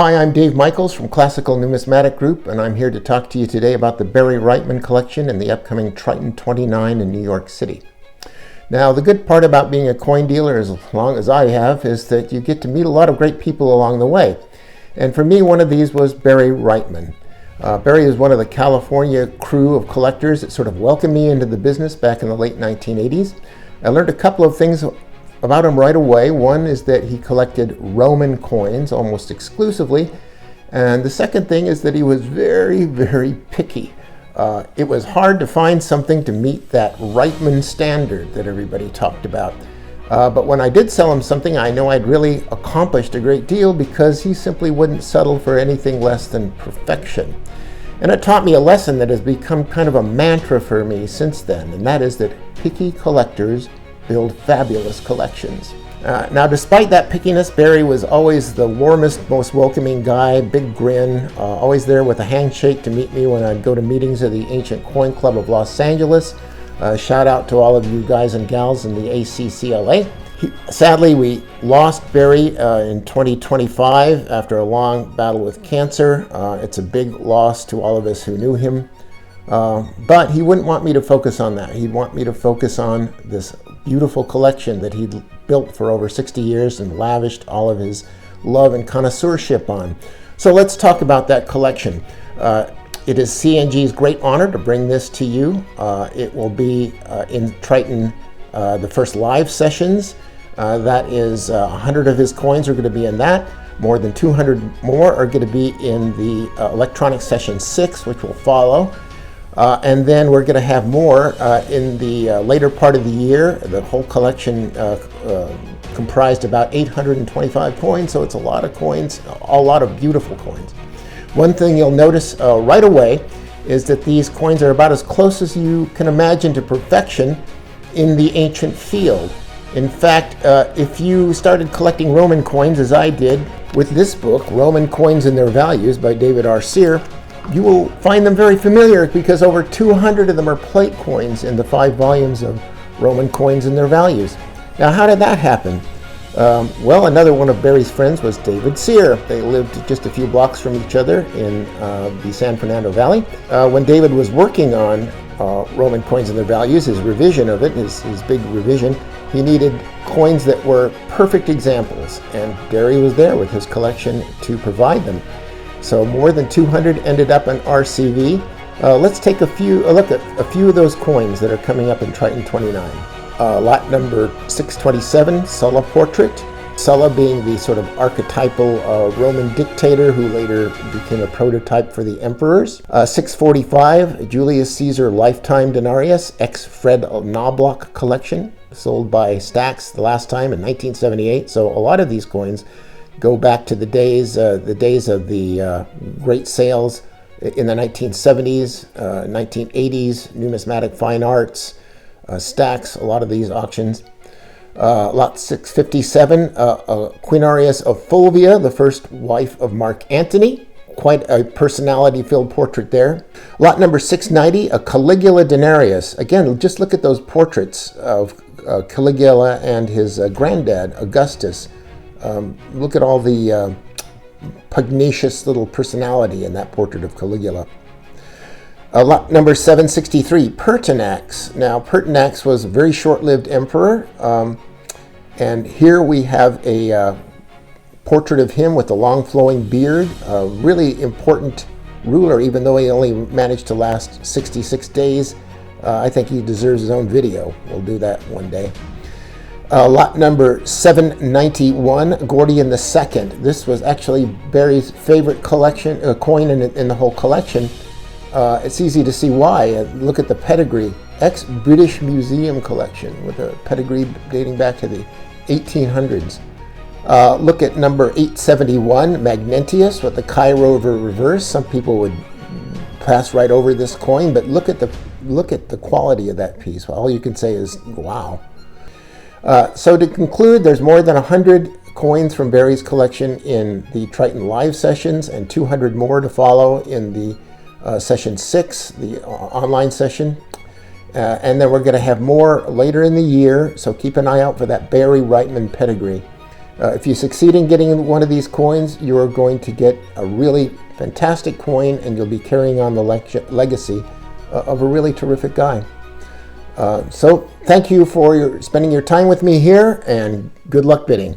Hi, I'm Dave Michaels from Classical Numismatic Group, and I'm here to talk to you today about the Barry Rightman collection and the upcoming Triton XXIX in New York City. Now, the good part about being a coin dealer, as long as I have, is that you get to meet a lot of great people along the way. And for me, one of these was Barry Rightman. Barry is one of the California crew of collectors that sort of welcomed me into the business back in the late 1980s. I learned a couple of things about him right away. One is that he collected Roman coins almost exclusively. And the second thing is that he was very, very picky. It was hard to find something to meet that Rightman standard that everybody talked about. But when I did sell him something, I know I'd really accomplished a great deal because he simply wouldn't settle for anything less than perfection. And it taught me a lesson that has become kind of a mantra for me since then, and that is that picky collectors build fabulous collections. Now, despite that pickiness, Barry was always the warmest, most welcoming guy, big grin, always there with a handshake to meet me when I'd go to meetings of the Ancient Coin Club of Los Angeles. Shout out to all of you guys and gals in the ACCLA. Sadly, we lost Barry in 2025 after a long battle with cancer. It's a big loss to all of us who knew him. But he wouldn't want me to focus on that. He'd want me to focus on this beautiful collection that he'd built for over 60 years and lavished all of his love and connoisseurship on. So let's talk about that collection. It is CNG's great honor to bring this to you. It will be in Triton, the first live sessions. That is 100 of his coins are going to be in that. More than 200 more are going to be in the electronic session 6, which will follow. And then we're going to have more in the later part of the year. The whole collection comprised about 825 coins, so it's a lot of coins, a lot of beautiful coins. One thing you'll notice right away is that these coins are about as close as you can imagine to perfection in the ancient field. In fact, if you started collecting Roman coins, as I did with this book, Roman Coins and Their Values by David R. Sear, you will find them very familiar because over 200 of them are plate coins in the 5 volumes of Roman Coins and Their Values. Now, how did that happen? Well, another one of Barry's friends was David Sear. They lived just a few blocks from each other in the San Fernando Valley. When David was working on Roman Coins and Their Values, his revision of it, his big revision, he needed coins that were perfect examples, and Barry was there with his collection to provide them. So more than 200 ended up in RCV. Let's take a look at a few of those coins that are coming up in Triton XXIX. Lot number 627, Sulla portrait. Sulla being the sort of archetypal Roman dictator who later became a prototype for the emperors. 645, Julius Caesar lifetime denarius, ex-Fred Knobloch collection, sold by Stax the last time in 1978. So a lot of these coins go back to the days of the great sales in the 1970s, 1980s, numismatic fine arts, Stax, a lot of these auctions. Lot 657, Quinarius of Fulvia, the first wife of Mark Antony. Quite a personality-filled portrait there. Lot number 690, a Caligula denarius. Again, just look at those portraits of Caligula and his granddad, Augustus. Look at all the pugnacious little personality in that portrait of Caligula. Lot number 763, Pertinax. Now, Pertinax was a very short-lived emperor, and here we have a portrait of him with a long flowing beard, a really important ruler, even though he only managed to last 66 days. I think he deserves his own video. We'll do that one day. Lot number 791, Gordian II. This was actually Barry's favorite collection coin in the whole collection. It's easy to see why. Look at the pedigree. Ex-British Museum collection with a pedigree dating back to the 1800s. Look at number 871, Magnentius with the Cairo reverse. Some people would pass right over this coin, but look at the quality of that piece. All you can say is, wow. So to conclude, there's more than 100 coins from Barry's collection in the Triton live sessions and 200 more to follow in the session 6, the online session. And then we're going to have more later in the year, so keep an eye out for that Barry Rightman pedigree. If you succeed in getting one of these coins, you are going to get a really fantastic coin, and you'll be carrying on the legacy of a really terrific guy. So thank you for spending your time with me here, and good luck bidding.